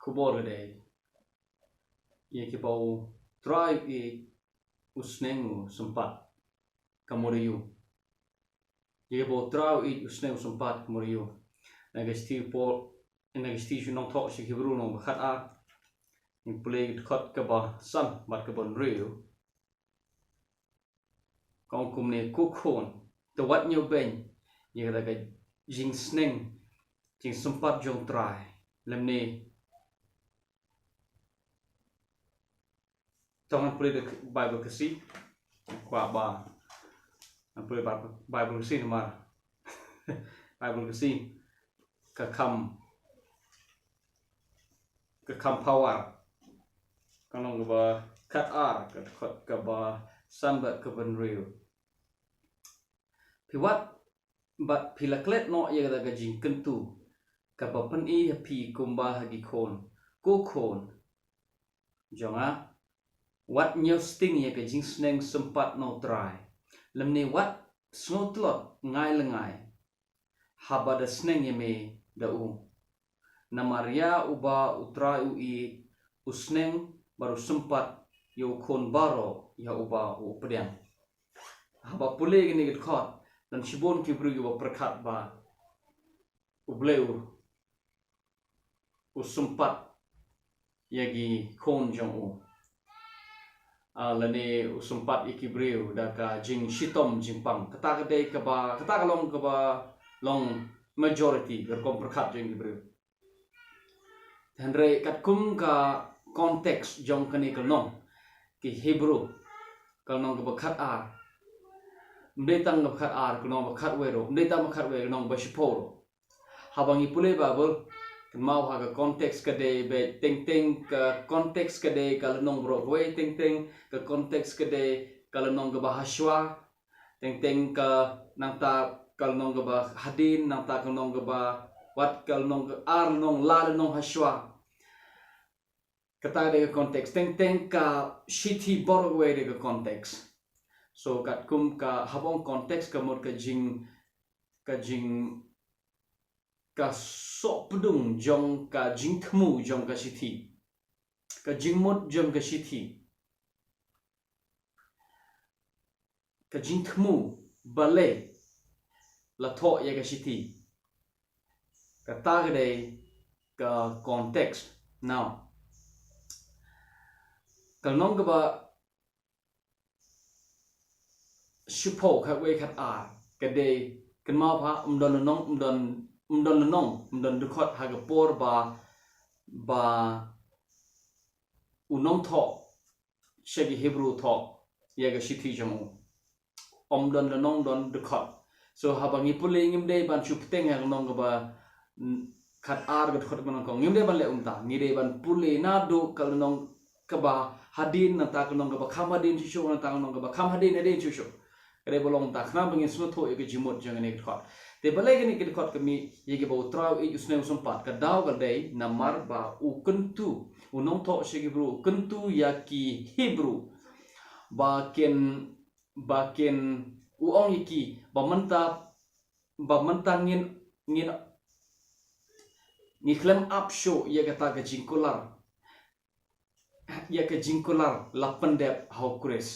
kubor gede ye ki bau Trai ieit sneng sympat kamut ye bau Trai ieit sneng sympat kamut nagasti pol nagasti sunong thok si Hebrew nong bakhat a in play khot ka ba sam bat ka bon riu kong kum ne kukhon the wat nyo ben ye da ka jing sneng jing sympat jong Trai lam ne tong play the Bible kasi kwa ba play Bible kasi ma Bible kasi ka kam power kanong ba kat ar ka khot ka ba sambat ka ban real pi wat bat pilaklet no ye da ga jing kentu ka ba pan i pi kumba hagi khon ko khon jonga wat nyo sting ye ka jing sneng sympat no Trai lam ne wat snotlot ngai lengai haba da sneng ye me da u na Maria uba Utrai ui usneng baru sympat yo khon baro ya uba u pedang haba pule gini git khot dan shibon ki bru yo perkhat ba ubleu usympat yagi khon jong u lane usympat ikibreu da ka jing shitom jing pang kata kade ka ba kata kalong ka ba long majority berkom perkhat jing ikibreu Henry kat kum ka konteks jong kani kalong ki Hebrew kalong ka bakhat ar mdetang ka bakhat ar kalong bakhat wero mdetang bakhat we kalong bashiporo habang ipule babel mau ha ka konteks kade be teng ka konteks kade kalong bro we teng ka konteks kade kalong ka bahaswa teng ka nangta kalong ka bah hadin nangta kalong ka ba wat kalong ka ar nong la nong haswa kata de konteks teng ka shiti borwe de konteks so kat kum ka habong konteks ka mod ka jing ka sok pedung jong ka jing thmu jong ka shiti ka jing mod jong ka shiti ka jing thmu bale la tho ye ka shiti kata de ka konteks now kalong ka ba shupo ka we khat a kade kan ma pha umdon dukhot ha ga por ba unong tho shegi Hebrew tho ye ga shithi jamu umdon don dukhot so habangi pule ngim de ban chup teng ha nong ba khat ar ga khot ban ko ngim de ban le umta ni de ban pule na do kalong ka ba hadin na ta kalong ka ba kham hadin chu na ta kalong ka ba kham hadin ade chu kare bolong ta khna bangin sno tho ye jimot jang ne khot te balai gani kit khot kami ye ge ba Trai ieit sneng sympat ka daw ga dei namar ba u kentu unong tho se ge bru kentu ya ki Hebrew ba ken u ong iki ba manta ngin ni klem up show ye ga ta ga jingkular ya ke jingkular la pendep how kures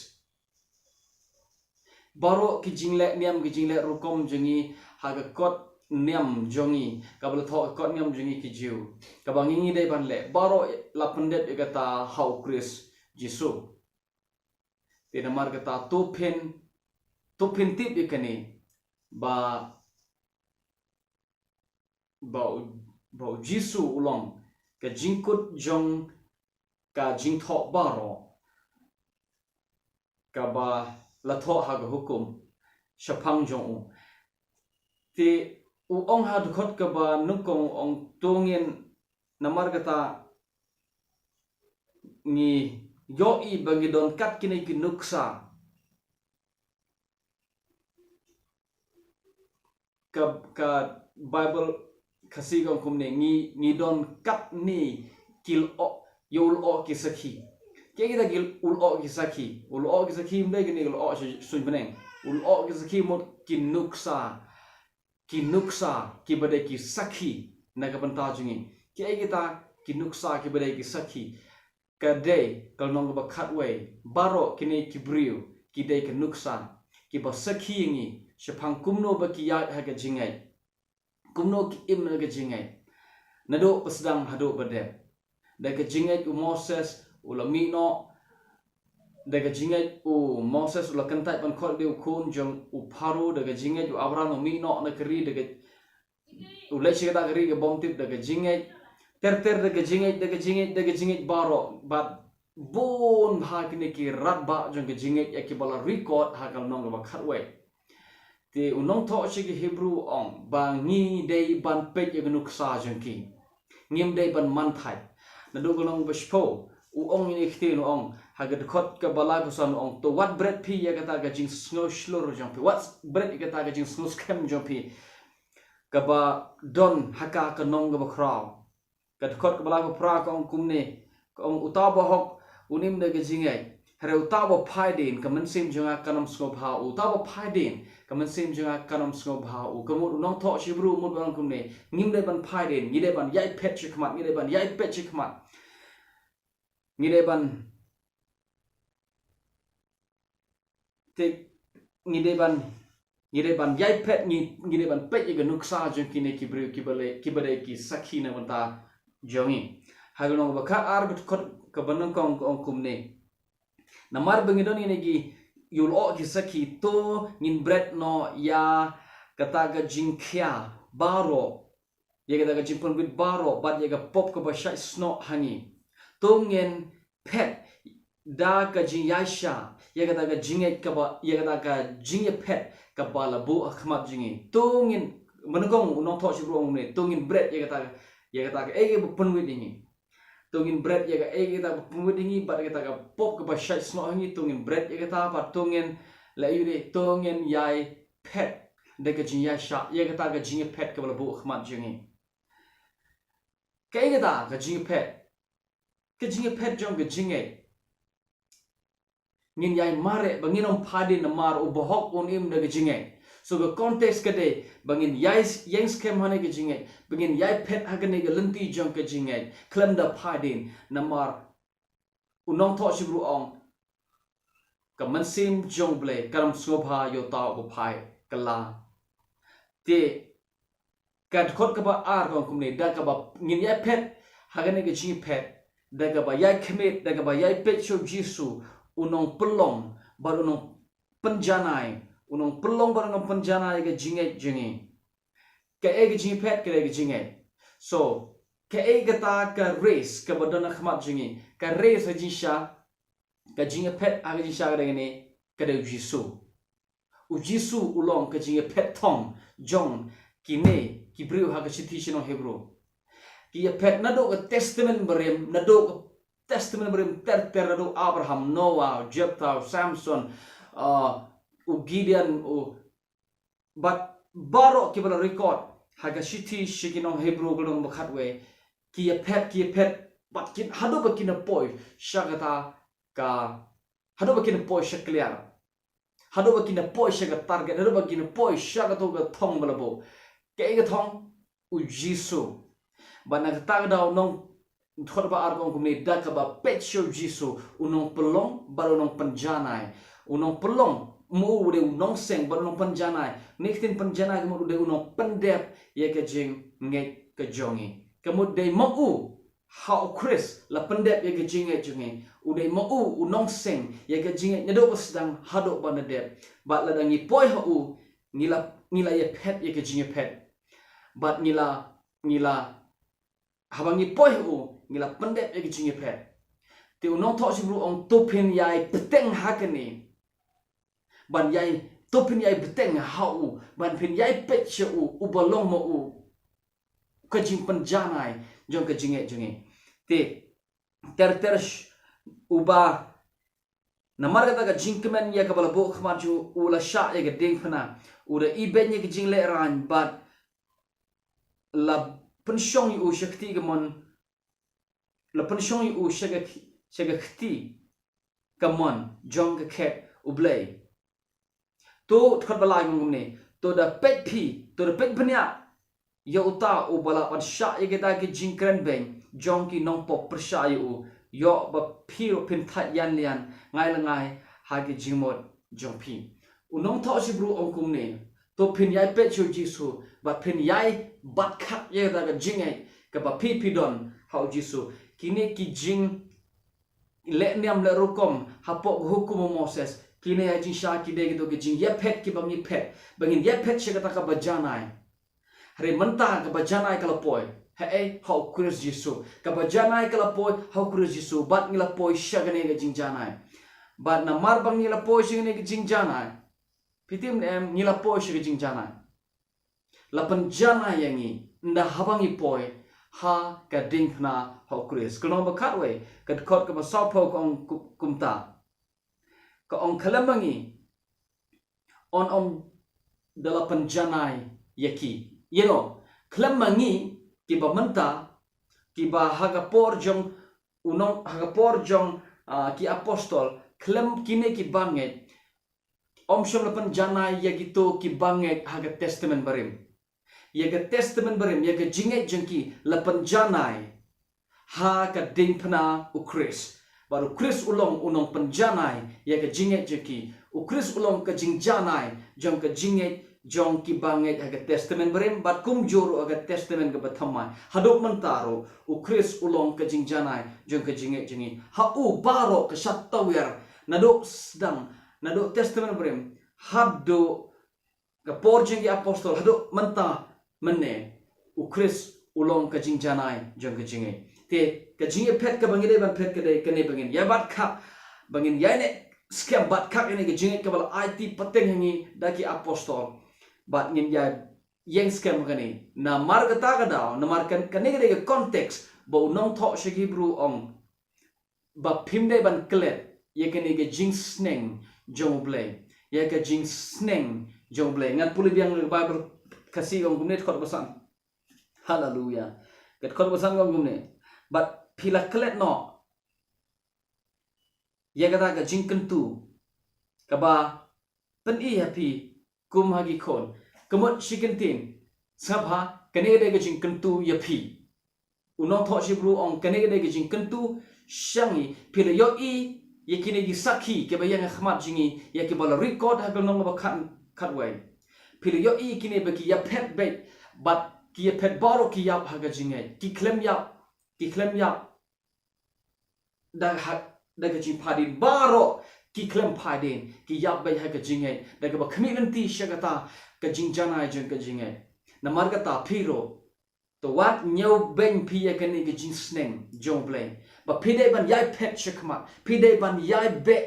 baro ki jingle niam ki jingle rukom jengi haga kot niam jongi kabel tho kot niam jengi ki jiu kabangi dei ban le baro la pendep ye kata how kures jisu te namar kata topin tip ikani ba jisu ulong ka jingkut jong ka jing tho baro ka ba la tho ha ga hukum shapang jong ti u ong ha khot ka ba nukong ong tongin namar kata ni yo i bangi don kat kini ki nuksa ka Bible kasi gong kumne ni don kat ni kil o yul o kisaki ke kita gil ul o kisaki mbe gini ul o sun beneng ul o kisaki mod kinuksa ki bade ki saki naga banta jungi ke kita ki nuksa ki badai ki sakhi ka day kal nong ba khatway baro kini ki briu ki day ki nuksa ki ba sakhi ngi shapang kumno ba ki ya ha ka jingai kumno ki im na ka jingai nado pasdang hado badem da ka jingai u Moses ula mino daga jingai u Moses ula kantai pan khol deu kun jong u Pharaoh daga jingai u Abraham mi no na kri daga u lechi da kri ga bom tip daga jingai ter daga jingai baro bat bon bha kini ki rat ba jong ga jingai ya ki bala record ha kal nong ba khatway te u nong tho chi ki Hebrew ong ba ngi dei ban pet ya gnuk sa jong ki ngim dei ban man thai na do nong ba spo u ong ini khti no ong haga khot ka balai pusan ong to what bread pi ya kata ga jing snow shlor jong pi what bread kata ga jing snow scam jong pi ka ba don haka ka nong ga ba kraw ka khot ka balai pra ka ong kumne ka ong uta ba hok unim da ga jingai hare uta ba phai din ka man sim jonga kanam snow bha uta ba phai din ka man sim jonga kanam snow bha u ka mu nong tho shibru mu ba kumne ngim de ban phai din ngi de ban yai pet chi khmat ngi de ban yai pet chi khmat ngideban yai pet ngideban pet ye nuksa jong kine ki bru ki bale ki sakhi na wanta jongi hagunong baka ar khot ka banang kong kumne namar bangidon ini gi yul o ki sakhi to ngin bread no ya kata ga jingkhya baro ye kata ga jingpon with baro bat ye ga pop ka ba shai sno hangi tungen pet da ka jing yaisha ya kata ka jinget ka ba ya kata ka jinge pet ka ba la bu akhmat jingi tungen managong unong tho shi rong ne tungen bread ya kata ka ege pun with dingi tungen bread ya ka ege ta pun with dingi ba kata ka pop ka ba shai sno hangi tungen bread ya kata ba tungen la yure tungen yai pet da ka jing yaisha ya kata ka jinge pet ka ba la bu akhmat jingi ka ege ta ka jinge pet kejinge pet jong kejinge ngin yai mare bangin om phadi na mar u bohok un im da kejinge so ga context kade bangin yai yang scam hane kejinge bangin yai pet hagane ga lenti jong kejinge klem da phadin na mar unong tho shibru ong ka mansim jong ble karam sobha yo ta ko phai kala te kad khot ka ba ar gong kumne da ka ba ngin yai pet hagane kejinge pet daga ba yai kemit daga ba yai pet show jisu unong pelong bar unong penjanai unong pelong bar unong penjanai ga jingai jingi ka e ga jingi pet ka ga jingai so ka e ga ta ka race ka badana khmat jingi ka race ha jisha ka jingi pet ha jisha ga ne ka de jisu u jisu ulong ka jingi pet thong jong kine ki brio ha ga chithi chino hebro kia pet nado ke testament berim nado testament berim ter nado Abraham Noah Jephthah Samson Gideon but baro ki bala record haga shithi shikinong Hebrew golong bakhatwe kia pet but kin hado bakin poi shagata ka hado bakin poi shakliar hado bakin poi shagat target hado bakin poi shagato ga thong balabo ke ga thong u jisu bana ta daw nong thot ba ar gong kumni da ka ba pet show jisu unong pelong baro nong panjanai unong pelong mu de unong seng baro nong panjanai nextin panjanai mu de unong pendep ye ka jing nge ka jongi kamut de mo u how chris la pendep ye ka jinge jongi u de mo u unong seng ye ka jinge nado sedang hado bana de ba la dangi poi ha u ngila ye pet ye ka jinge pet but ngila habangi poi u ngila pendep ye jinge pet te unong tho sibru ong topin yai peteng hakani ban yai topin yai peteng ha u ban pin yai pet che u balong mo u ka jing panjanai jong ka jinge te ter uba namar kata ka jingkemen ya ka bala bo khman chu ula sha ye ka ding phana ura iben ye ka jing le ran but la pensyong yu shakti gamon la pensyong yu shaga khti gamon jong ka khet ublay to thot balai ngum ne to da pet phi to da pet phnya ya uta u balapan sya ya kita ke jingkren beng jong ki nong pop persya u yo ba phiro pin that yan lian ngai langai ha ke jingmot jong pi unong tho si bru ong kum ne to pin yai pe chu jisu ba pin yai bat khat ye da ga jingai ka ba pi don hau jisu kini ki jing le niam le rukom hapok hukum Moses kini ya jing sya ki de gitu ke jing ya pet ki bang pet bangin ya pet she kata ka bajanai hari mentah ka bajanai kala poi he hau Kristus Yesu ka bajanai kala poi hau Kristus Yesu bat ngila poi syagane ga jing janai bat na mar bang ngila poi syagane ga jing janai pitim em ngila poi syagane jing janai lapan janai yangi nda habangi poi ha ka ding na hau Kristus kelong bakat we ka kot ka masapo kong kumta ka ong kalamangi on dalapan janai yaki kalamangi kiba menta kiba hagapor jong unong hagapor jong ki apostol kelam kine ki banget shom lapan janai yaki to ki banget haga testament barim yaga testament barim yaga jinget jengki lapan janai ha ka ding pana ukris baru Kris ulong unong penjanai ya ke jinget jeki ukris ulong ke jing janai jong ke jinget jong ki banget ha ke testament berim bat kum juru ha testament ke bathamai hadok mentaro ukris ulong ke jing janai jong ke jinget jengi ha u baro ke satawer nadok sedang nadok testament berim hado ke por jengi apostol hadok mentah mene ukris ulong ke jing janai jong ke jinget te ka jinge pet ka bangide ban pet ka de kane bangin ya bat kha bangin ya ne scam bat kha ne ka jinge ka bal ieit pateng hangi daki apostol bat ngin ya yang scam kane na mar ka ta ka da na mar kan kane ka context bo nong tho shigi bru ong ba phimde ban klet ye kane ka jing sneng jong blay ya ka jing sneng jong blay ngat puli biang bible kasi ong gumne khot basan hallelujah ket khot basan ong gumne but pila klet no ya kata ka jingken tu kaba pen I happy kum hagi kon kamut shikentin sabha kane de ka jingken tu ya pi uno tho shi bru ong kane de ka jingken tu shangi pila yo I yakine gi sakhi ke ba yang khmat jingi ya ke bala record ha belong ba khat way pila yo I kine ba ki ya pet bet but ki ya pet baro ki ya ha ga jingai ki klem ya da ga jing padin baro ki klem padin ki yap bai ha ga jingai da ga ba community shagata ka jing janai jeng ka jingai na margata phiro to wat nyau ben pi ya kan ga jing sneng jong blay ba pide ban yai pet shakma pide ban yai be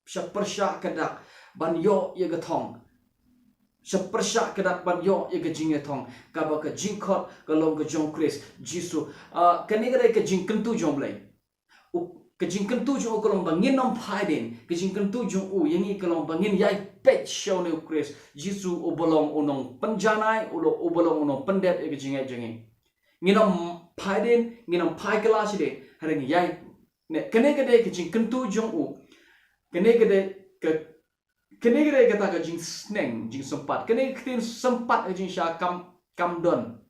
shak persha kadak ban yo ya ga thong sepersyak kedak ban yo ye ke jing thong ka ba ka jing khot ka long ka jong Kris jisu kani gare ka jing kentu jong blai u ka jing kentu jong ko long bangin nom phaiden ka jing kentu jong u yangi ka long bangin yai pet show ne Kris jisu u bolong unong penjanai u bolong unong pendet ye ke jing jengi nginom phaiden nginom phai kala side hareng yai ne kani gare ka jing kentu jong u kani gare ka kene gere kata ka jing sneng jing sympat kene ktin sympat jing sha kam don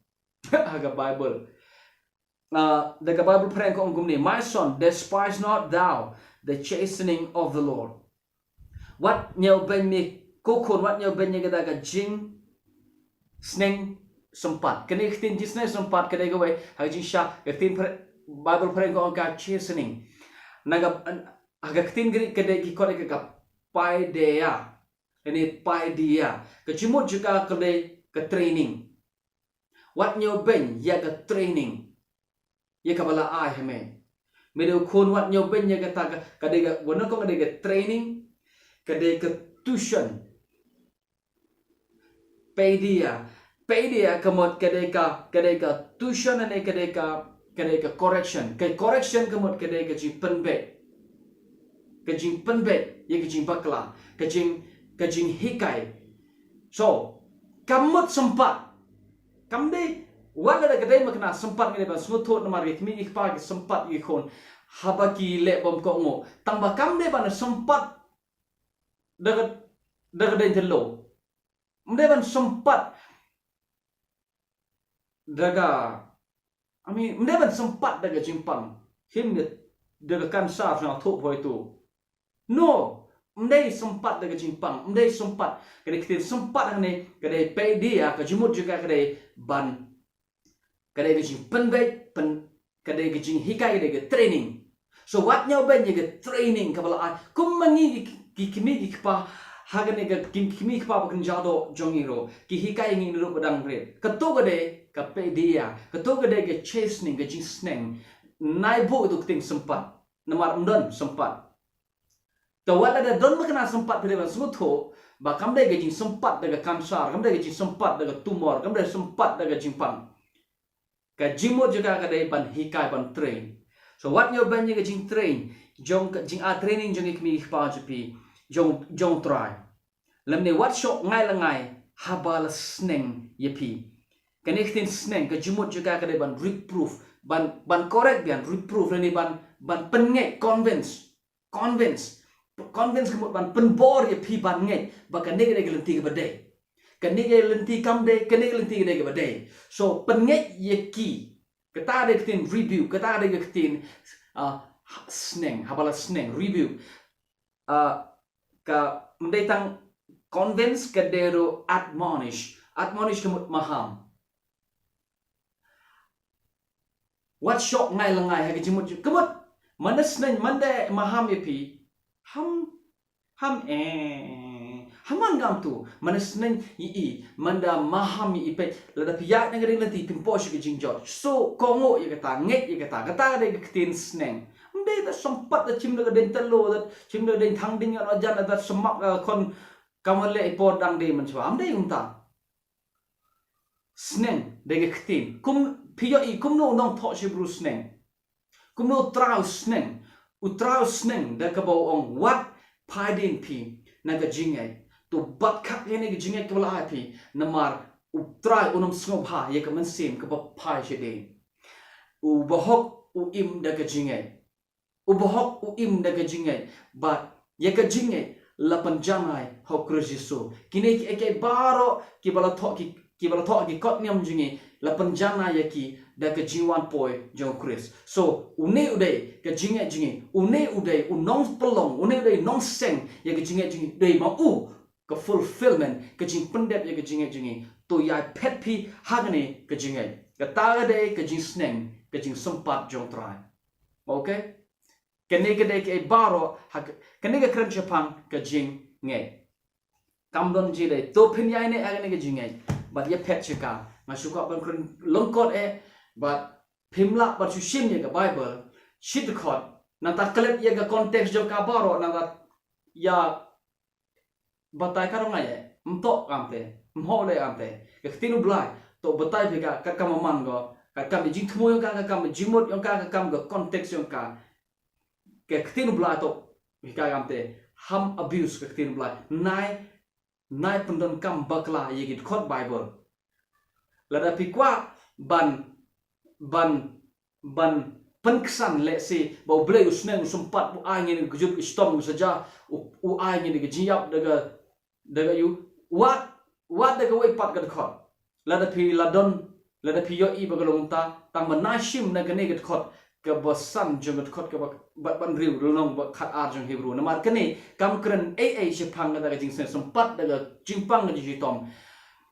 aga bible the bible prank on gumne my son despise not thou the chastening of the Lord what nyau ben me kokon what nyau ben kata ka jing sneng sympat kene ktin jing sneng sympat kene gawe ha jing sha ktin bible prank on ka chastening naga aga ktin gri kede ki kore ka paidea ini paidea kecimut juga ke training wat nyoben ya ke training ya kabala ai heme medo kon wat nyoben ya kata kadega wono ko kadega training kadega tuition paidea kamot kadega tuition ane kadega correction kamot kadega ji penbet kajing penbet ya kajing bakla kajing hikai so kamut sempat kamde wala da kadai makna sempat ngene ba smuthot namar ge kmi ikpa ge sempat ge khon habaki le bom ko ngo tamba kamde ban sempat daga dai thelo mde ban sempat daga mende sempat daga jimpang him daga kansa na thop hoi tu no mende sempat daga jimpang mende sempat kade kite sempat ne kade pe dia ka jimut juga kade ban kade gijing penbet pen kade gijing hikai kade training so what nya ben ye training kabala ai kum mangi ki kimi ki pa hagane ga kimi ki pa bakin jado jongiro ki hikai ngi ru padang red kato kade ka pe dia kato kade ga chastening ga jing sneng nai bo tu ting sempat namar undon sempat to wala da don makna sempat pede ban sutho ba kamde ga jing sempat daga kansar kamde ga jing sempat daga tumor kamde sempat daga jingpang ka jimo juga kade ban hikai ban train so what nyo ban ga jing train jong a training jong ikmi pa jepi jong trai lamne what shot ngai la ngai habal sneng yepi connecting sneng ka jimo juga kade ban reproof ban correct bian reproof ni ban penngai convince kemut ban penbor yepi ban ngai ba ka nege lenti ke badai ka nege lenti kamde ka nege lenti ke badai so penngai yeki kata de ketin review kata de ketin sneng habala sneng review ka mendatang convince kadero admonish kemut maham what shock ngai langai ha jimut kemut mana sneng mande maham yepi haman gam tu mana sneng yi manda maham yi pe lada piyak negeri lenti timposh ke jingjot so kongo ye kata nget ye kata de ketin sneng mbe da sempat da chim da den talo da chim da den thang ding ya jan da semak kon kamale ipor dang de man chwa amde unta sneng de ketin kum piyo I kum no nong tho shibru sneng kum no trau sneng utrau sneng da ka bo ong wat paidin pi naga jingai to bat kap ye ne jingai to la pi namar utrai unum sngop ha ye ka man sim ka ba pai shede u bahok u im da ka jingai u bahok u im da ka jingai but ye ka jingai la panjangai ho kristo kine ki eke baro ki bala tho ki kot niam jingai la panjana ye ki da ka jiwan poi jong Chris so une uday ka jingai une uday unong pelong une uday nong seng ye ka jingai dei ma u ka fulfillment ka jing pendep ye ka jingai to ya pet pi hagane ka jingai ka ta de ka jing sneng ka jing sempat jong trai okay kene ka de ke baro kene ka kran chapang ka jing nge kamdon ji de to pin yai ne agane ka jingai but ye pet chika masuka ban kran longkot but pimla but you shim ye ka bible shit khot na ta klep ye ka context jo ka baro na ta ya batai ka ronga ye mto kamte mhole amte ka tinu blai to batai bega ka kamaman go ka kam jing thmo yo ka kam jimot yo ka kam go context yo ka tinu blai to ka kamte ham abuse ka tinu blai nai pendon kam bakla ye git khot bible lada pikwa ban penksan let's say bau blai usneng sempat bu angin gejut istom saja u angin gejiap daga you what daga wei pat gad khot lada pi yo I bagalong ta tang manashim na gane gad khot ka basan jong gad khot ka ban riu runong ba khat ar jong hebru na mar kane kam kren ai shepang daga jingsen sempat daga jingpang ga jitom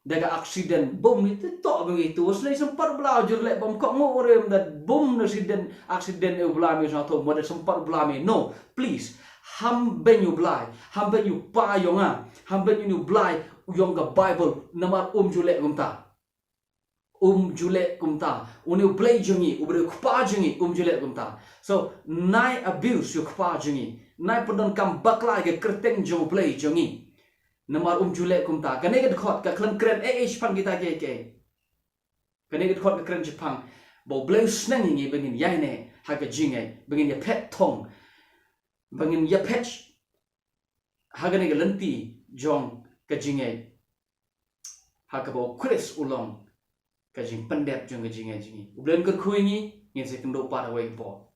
daga accident bom ni to begitu slay sempat blau jurlek bom kok ngorem dat bom accident e blame sa to mod sempat blame no please ham ben you blai ham ben you pa yonga ham ben you blai yong ga bible namar julek kumta uni blai jongi ubre kpa jongi julek kumta so nai abuse you kpa jongi nai podon kam bakla ge kerteng jong blai jongi namar julek kumta kane get khot ka klan kren pang kita ke kane get khot ka kren jipang bo bleu sneng ngi bengin yaine ha ka jingai bengin ya pet thong bengin ya pet ha gane ge lenti jong ka jingai ha ka bo Chris ulong ka jing pendep jong ka jingai ublen ker khui ngi ngin se kendo pa da wei po